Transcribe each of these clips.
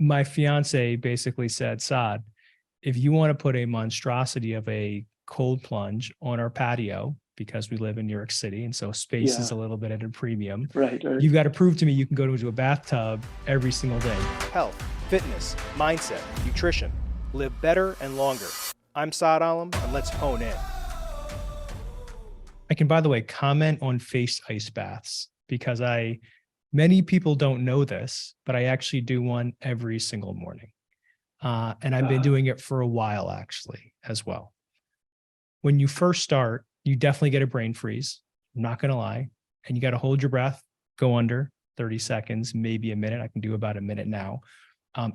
My fiance basically said, Saad, if you want to put a monstrosity of a cold plunge on our patio, because we live in New York City and so space is Yeah, a little bit at a premium, right, right. you've got to prove to me you can go into a bathtub every single day. Health, fitness, mindset, nutrition. Live better and longer. I'm Saad Alam, and let's hone in. I can, by the way, comment on face ice baths because many people don't know this, but I actually do one every single morning. And I've been doing it for a while actually as well. When you first start, you definitely get a brain freeze. I'm not going to lie. And you got to hold your breath, go under 30 seconds, maybe a minute. I can do about a minute now.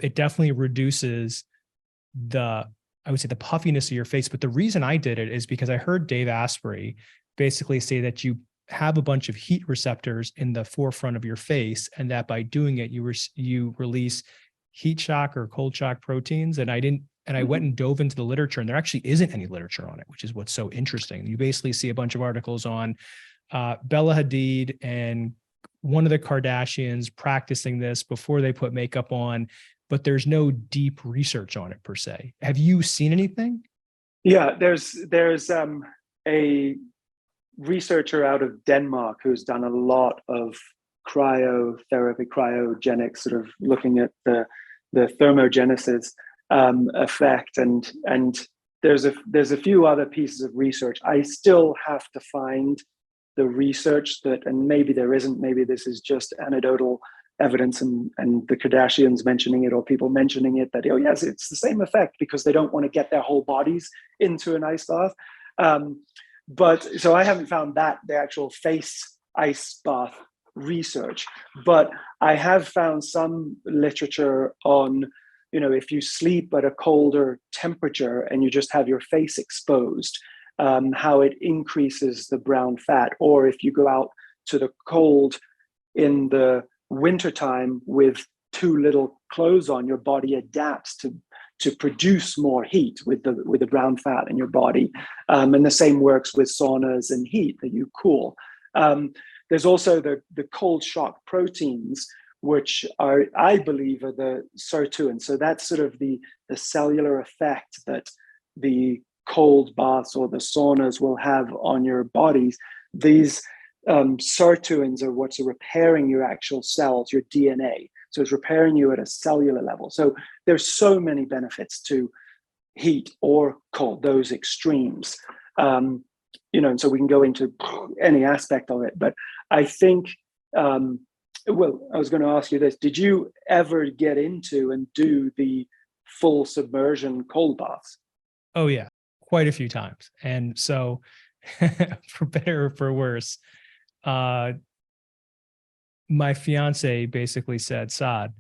It definitely reduces the puffiness of your face. But the reason I did it is because I heard Dave Asprey basically say that you have a bunch of heat receptors in the forefront of your face, and that by doing it, you release heat shock or cold shock proteins. And I went and dove into the literature, and there actually isn't any literature on it, which is what's so interesting. You basically see a bunch of articles on Bella Hadid and one of the Kardashians practicing this before they put makeup on, but there's no deep research on it per se. Have you seen anything? Yeah, there's a researcher out of Denmark who's done a lot of cryotherapy, cryogenic, sort of looking at the thermogenesis effect, and there's a few other pieces of research. I still have to find the research that, and maybe there isn't, maybe this is just anecdotal evidence and the Kardashians mentioning it or people mentioning it, that, oh yes, it's the same effect, because they don't want to get their whole bodies into an ice bath. But so I haven't found that, the actual face ice bath research, but I have found some literature on, if you sleep at a colder temperature and you just have your face exposed, how it increases the brown fat. Or if you go out to the cold in the wintertime with too little clothes on, your body adapts to produce more heat with the brown fat in your body. And the same works with saunas and heat that you cool. There's also the cold shock proteins, which I believe are the sirtuins. So that's sort of the cellular effect that the cold baths or the saunas will have on your bodies. These sirtuins are what's repairing your actual cells, your DNA. So it's repairing you at a cellular level. So there's so many benefits to heat or cold, those extremes. And so we can go into any aspect of it. But I think, I was going to ask you this. Did you ever get into and do the full submersion cold baths? Oh yeah, quite a few times. And so for better or for worse, my fiance basically said, Saad,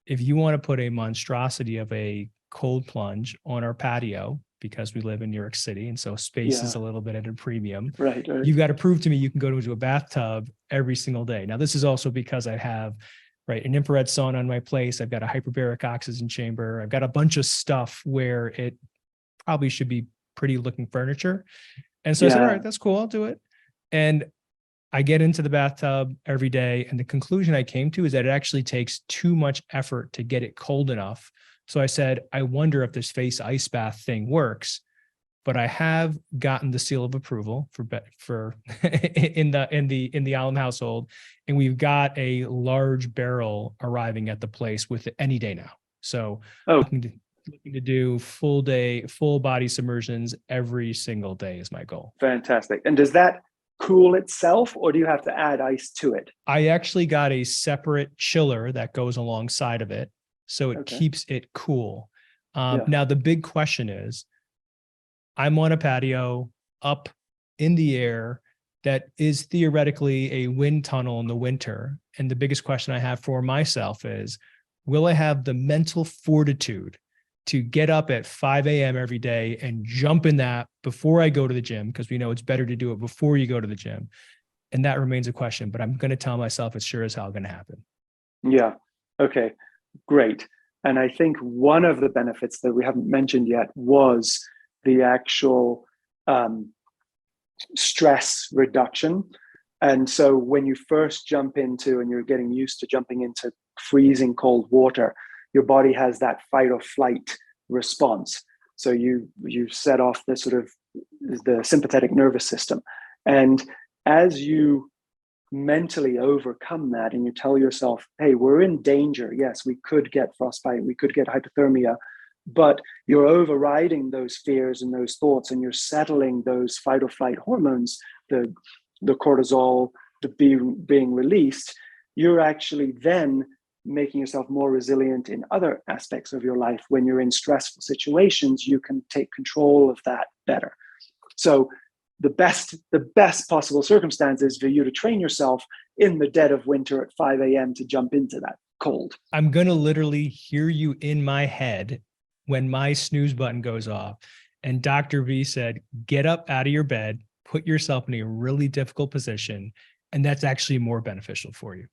if you want to put a monstrosity of a cold plunge on our patio, because we live in New York City and so space is a little bit at a premium, right. You've got to prove to me you can go into a bathtub every single day. Now, this is also because I have an infrared sauna in my place. I've got a hyperbaric oxygen chamber. I've got a bunch of stuff where it probably should be pretty looking furniture. And so I said, all right, that's cool. I'll do it. And I get into the bathtub every day. And the conclusion I came to is that it actually takes too much effort to get it cold enough. So I said, I wonder if this face ice bath thing works. But I have gotten the seal of approval for in the Alam household, and we've got a large barrel arriving at the place with any day now. So looking to do full body submersions every single day is my goal. Fantastic. And does that cool itself, or do you have to add ice to it? I actually got a separate chiller that goes alongside of it, so it keeps it cool. Now the big question is, I'm on a patio up in the air that is theoretically a wind tunnel in the winter. And the biggest question I have for myself is, will I have the mental fortitude to get up at 5 a.m. every day and jump in that before I go to the gym? Because we know it's better to do it before you go to the gym. And that remains a question, but I'm going to tell myself it's sure as hell going to happen. Yeah. Okay, great. And I think one of the benefits that we haven't mentioned yet was the actual stress reduction. And so when you first jump into, and you're getting used to jumping into freezing cold water, your body has that fight or flight response. So you set off the sort of the sympathetic nervous system. And as you mentally overcome that and you tell yourself, hey, we're in danger. Yes, we could get frostbite, we could get hypothermia, but you're overriding those fears and those thoughts, and you're settling those fight or flight hormones, the cortisol, being released. You're actually then making yourself more resilient in other aspects of your life. When you're in stressful situations, you can take control of that better. So the best possible circumstances for you to train yourself in the dead of winter at 5 a.m. to jump into that cold. I'm going to literally hear you in my head when my snooze button goes off. And Dr. V said, get up out of your bed, put yourself in a really difficult position. And that's actually more beneficial for you.